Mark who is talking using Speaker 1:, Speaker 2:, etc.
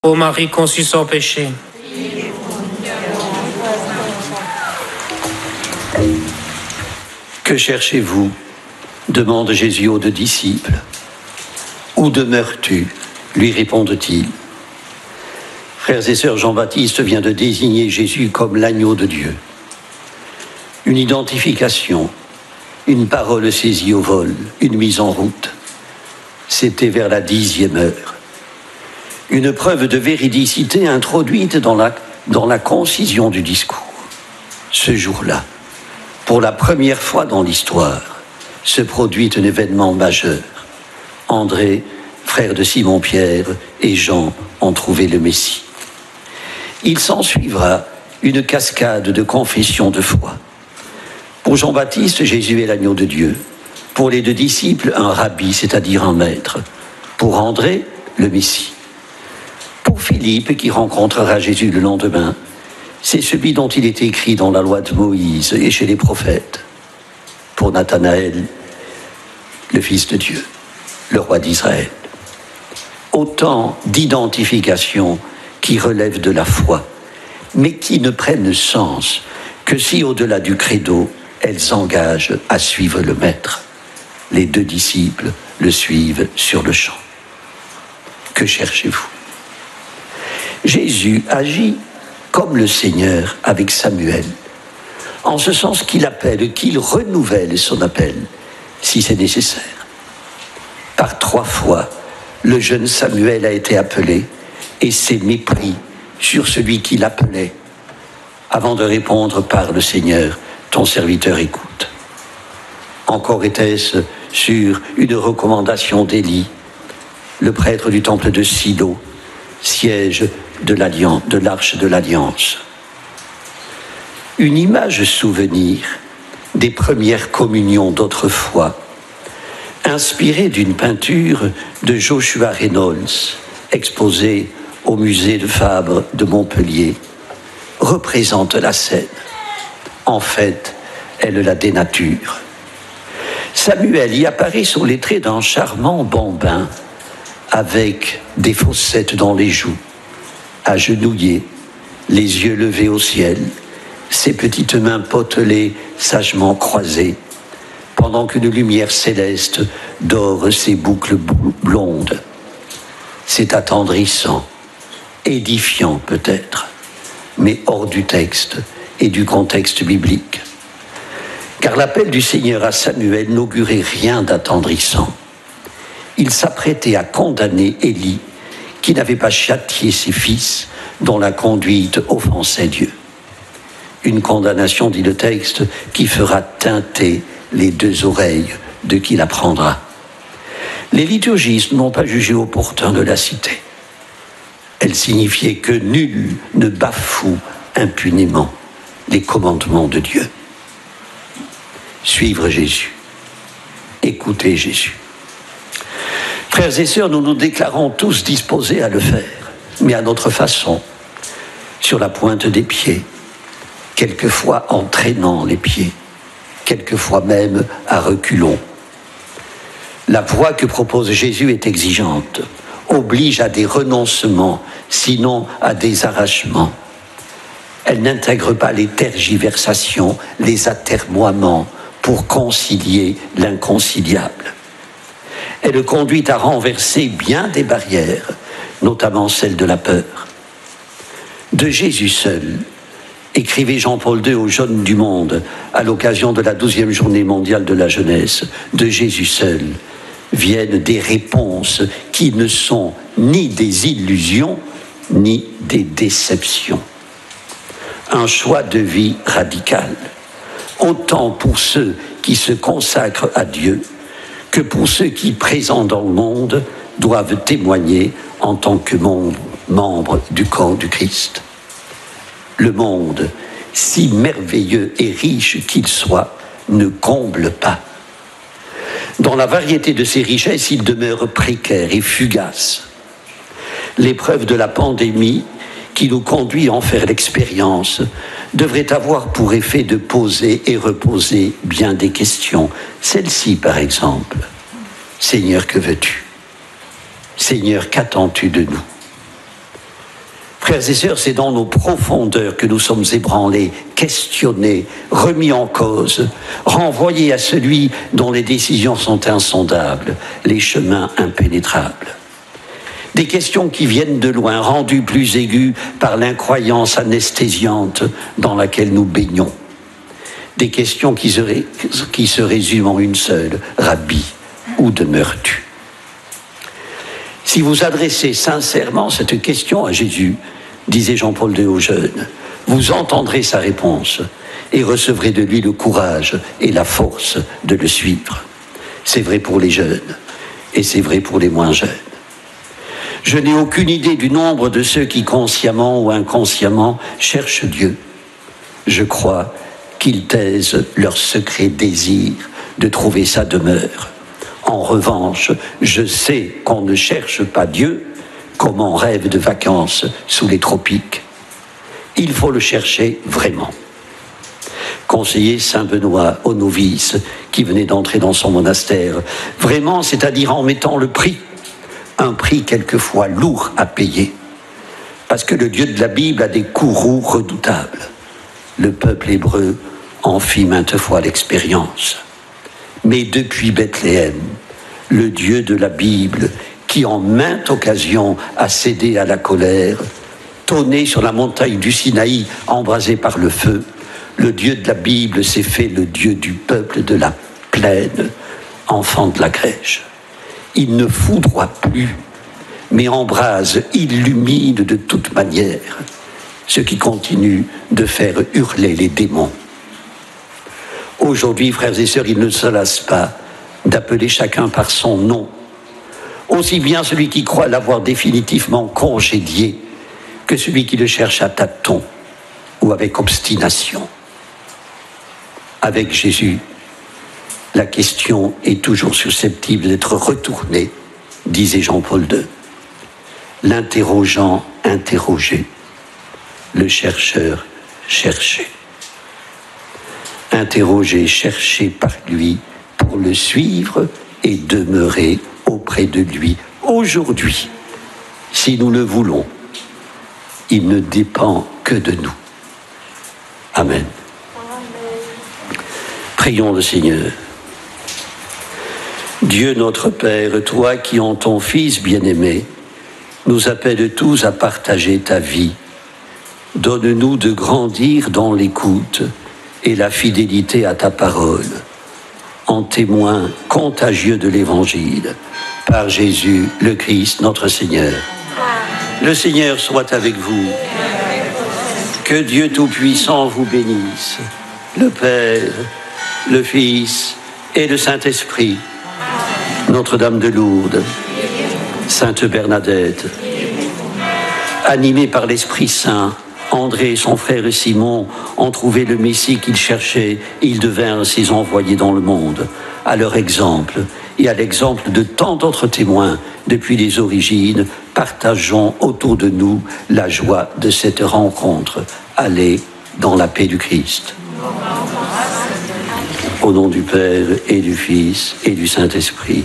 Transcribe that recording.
Speaker 1: Ô Marie conçue sans péché.
Speaker 2: Que cherchez-vous ? Demande Jésus aux deux disciples. Où demeures-tu ? Lui répondent-ils. Frères et sœurs, Jean-Baptiste vient de désigner Jésus comme l'agneau de Dieu. Une identification, une parole saisie au vol, une mise en route. C'était vers la 10e heure. Une preuve de véridicité introduite dans la concision du discours. Ce jour-là, pour la première fois dans l'histoire, se produit un événement majeur. André, frère de Simon-Pierre, et Jean ont trouvé le Messie. Il s'ensuivra une cascade de confessions de foi. Pour Jean-Baptiste, Jésus est l'agneau de Dieu. Pour les deux disciples, un rabbi, c'est-à-dire un maître. Pour André, le Messie. Pour Philippe, qui rencontrera Jésus le lendemain, c'est celui dont il est écrit dans la loi de Moïse et chez les prophètes. Pour Nathanaël, le Fils de Dieu, le roi d'Israël. Autant d'identifications qui relèvent de la foi, mais qui ne prennent sens que si, au-delà du credo, elles engagent à suivre le Maître. Les deux disciples le suivent sur le champ. Que cherchez-vous ? Jésus agit comme le Seigneur avec Samuel, en ce sens qu'il appelle, qu'il renouvelle son appel, si c'est nécessaire. Par 3 fois, le jeune Samuel a été appelé, et s'est mépris sur celui qui l'appelait, avant de répondre par le Seigneur, ton serviteur écoute. Encore était-ce sur une recommandation d'Élie, le prêtre du temple de Silo, siège de l'arche de l'Alliance. Une image souvenir des premières communions d'autrefois, inspirée d'une peinture de Joshua Reynolds, exposée au musée de Fabre de Montpellier, représente la scène. En fait, elle la dénature. Samuel y apparaît sous les traits d'un charmant bambin, avec des fossettes dans les joues, agenouillé, les yeux levés au ciel, ses petites mains potelées sagement croisées, pendant qu'une lumière céleste dore ses boucles blondes. C'est attendrissant, édifiant peut-être, mais hors du texte et du contexte biblique. Car l'appel du Seigneur à Samuel n'augurait rien d'attendrissant. Il s'apprêtait à condamner Élie, qui n'avait pas châtié ses fils, dont la conduite offensait Dieu. Une condamnation, dit le texte, qui fera tinter les 2 oreilles de qui l'apprendra. Les liturgistes n'ont pas jugé opportun de la citer. Elle signifiait que nul ne bafoue impunément les commandements de Dieu. Suivre Jésus, écouter Jésus. Frères et sœurs, nous nous déclarons tous disposés à le faire, mais à notre façon, sur la pointe des pieds, quelquefois en traînant les pieds, quelquefois même à reculons. La voie que propose Jésus est exigeante, oblige à des renoncements, sinon à des arrachements. Elle n'intègre pas les tergiversations, les atermoiements pour concilier l'inconciliable. Elle conduit à renverser bien des barrières, notamment celle de la peur. De Jésus seul, écrivait Jean-Paul II aux jeunes du monde à l'occasion de la 12e journée mondiale de la jeunesse, de Jésus seul viennent des réponses qui ne sont ni des illusions, ni des déceptions. Un choix de vie radical, autant pour ceux qui se consacrent à Dieu que pour ceux qui, présents dans le monde, doivent témoigner en tant que membres du corps du Christ. Le monde, si merveilleux et riche qu'il soit, ne comble pas. Dans la variété de ses richesses, il demeure précaire et fugace. L'épreuve de la pandémie, qui nous conduit à en faire l'expérience, devrait avoir pour effet de poser et reposer bien des questions. Celle-ci, par exemple. Seigneur, que veux-tu ? Seigneur, qu'attends-tu de nous ? Frères et sœurs, c'est dans nos profondeurs que nous sommes ébranlés, questionnés, remis en cause, renvoyés à celui dont les décisions sont insondables, les chemins impénétrables. Des questions qui viennent de loin, rendues plus aiguës par l'incroyance anesthésiante dans laquelle nous baignons. Des questions qui se résument en une seule, Rabbi, où demeures-tu ? Si vous adressez sincèrement cette question à Jésus, disait Jean-Paul II aux jeunes, vous entendrez sa réponse et recevrez de lui le courage et la force de le suivre. C'est vrai pour les jeunes et c'est vrai pour les moins jeunes. Je n'ai aucune idée du nombre de ceux qui, consciemment ou inconsciemment, cherchent Dieu. Je crois qu'ils taisent leur secret désir de trouver sa demeure. En revanche, je sais qu'on ne cherche pas Dieu comme on rêve de vacances sous les tropiques. Il faut le chercher vraiment. Conseiller Saint Benoît aux novices qui venaient d'entrer dans son monastère, vraiment, c'est-à-dire en mettant le prix, un prix quelquefois lourd à payer, parce que le Dieu de la Bible a des courroux redoutables. Le peuple hébreu en fit maintes fois l'expérience. Mais depuis Bethléem, le Dieu de la Bible, qui en maintes occasions a cédé à la colère, tonné sur la montagne du Sinaï, embrasé par le feu, le Dieu de la Bible s'est fait le Dieu du peuple de la plaine, enfant de la crèche. Il ne foudroie plus, mais embrase, illumine de toute manière, ce qui continue de faire hurler les démons. Aujourd'hui, frères et sœurs, il ne se lasse pas d'appeler chacun par son nom, aussi bien celui qui croit l'avoir définitivement congédié que celui qui le cherche à tâtons ou avec obstination. Avec Jésus, la question est toujours susceptible d'être retournée, disait Jean-Paul II. L'interrogeant interrogé, le chercheur cherché. Interroger, chercher par lui pour le suivre et demeurer auprès de lui. Aujourd'hui, si nous le voulons, il ne dépend que de nous. Amen. Prions le Seigneur. Dieu notre Père, toi qui en ton Fils bien-aimé nous appelles tous à partager ta vie, donne-nous de grandir dans l'écoute et la fidélité à ta parole, en témoin contagieux de l'Évangile, par Jésus le Christ notre Seigneur. Le Seigneur soit avec vous. Que Dieu Tout-Puissant vous bénisse, le Père, le Fils et le Saint-Esprit. Notre-Dame de Lourdes, Sainte Bernadette, animés par l'Esprit Saint, André et son frère Simon ont trouvé le Messie qu'ils cherchaient. Ils devinrent ses envoyés dans le monde. À leur exemple et à l'exemple de tant d'autres témoins depuis les origines, partageons autour de nous la joie de cette rencontre. Allez dans la paix du Christ. Au nom du Père et du Fils et du Saint-Esprit.